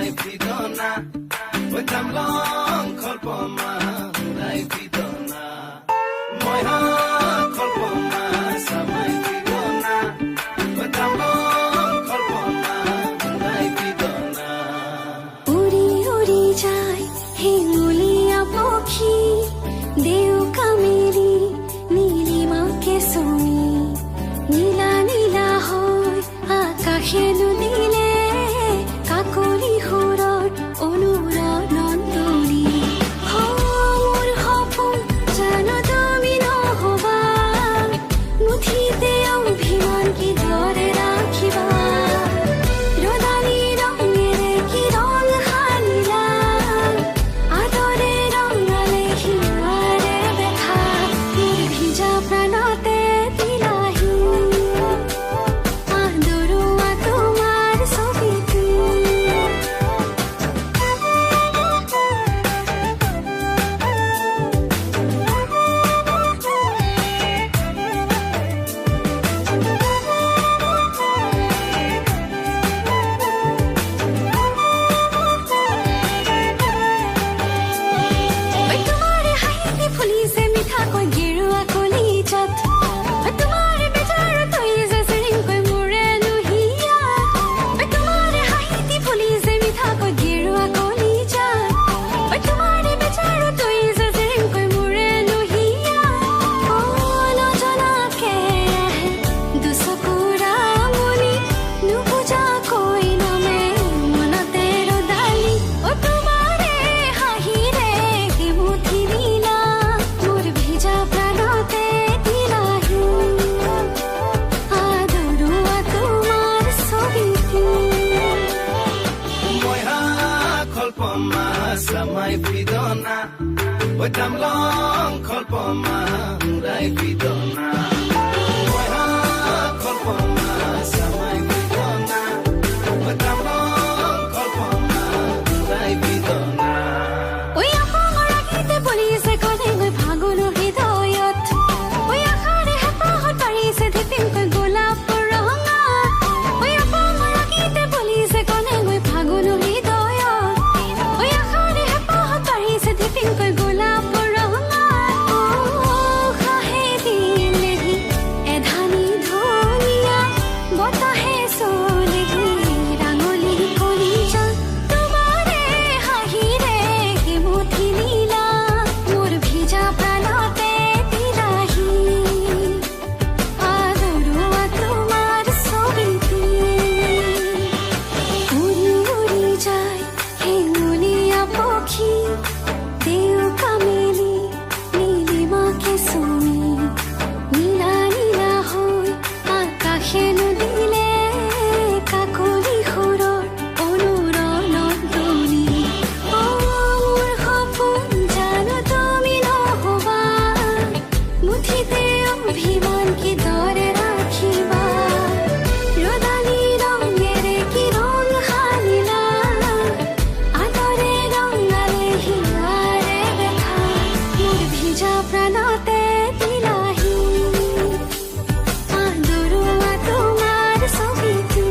samai pidona Wetamlong kolpoma Murai pidona Moiha kolpoma samai pidona Wetamlong kolpoma Murai pidona Uri uri jai hingulia pokhi Deu kameri nilima ke soni Nila nila hoy akashe nudile Kakoli horor onura nondori Homur hopun jano tumi no hoba Muthite abhiman ki dhore rakhiba Rodani rongere ki rong hanila Adore rongale hiware bekha Mur bhija pranote dilahi Adorua tomar sobiti तुम्हारे हाथी fully से मीठा कोई गिरुआ कोली चत तुम्हारे बेचारो तो ये सरिंग कोई मुरे लुहिया तुम्हारे हाथी फुली से मीठा कोई गिरुआ कोली चत तुम्हारे बेचारो तो ये सरिंग कोई मुरे लुहिया ओ नो जना के दुसकुरा मुनी नु पूजा कोई न में मन तेरो डाली ओ तुम्हारे हाही रे के मुठी नीला मोर भेजा प्राणते दिलाही आदरुआ तुम्हार सोबिती Moiha kolpoma samai pidona Wetamlong kolpoma Murai pidona Moiha kolpoma samai pidona Wetamlong kolpoma Murai pidona ওই আপাঙৰ আগিতে পলিছে কলে গৈ ভাগুলো হৃদয়ত ওই আখাৰে হেঁপাহত পাৰিছে ধিপিনকৈ গোলাপৰ ৰঙা ওই আপাঙৰ আগিতে পলিছে কলে গৈ ভাগুলো হৃদয়ত ওই আখাৰে হেঁপাহত পাৰিছে ধিপিনকৈ গোলাপৰ ৰঙা খাহে দিলেহি এধানি ধনিয়া বতাহে চলেহি ৰাঙলী কলিজা তোমাৰে হাঁহিৰে কি মুঠি নীলা মোৰ ভিজা প্ৰাণতে দিলাহি আদৰুৱা তোমাৰ ছবিটি উৰি উৰি যায় হেঙুলীয়া পক্ষী দেউ কামেলি নীলিমাকে চুমি নীলা নীলা হৈ আকাশে নদীলে কাকলি সুৰৰ অনুৰণত দলি অ মোৰ সপোন জানো তুমি নহবা মুঠিতে অভিমান কি দৰে ৰাখিবা ৰদালি ৰঙেৰে কি ৰং সানিলা আদৰে ৰঙালে হিয়াৰে দেখা মোৰ ভিজা প্ৰাণতে দিলাহি আদৰুৱা তোমাৰ ছবিটি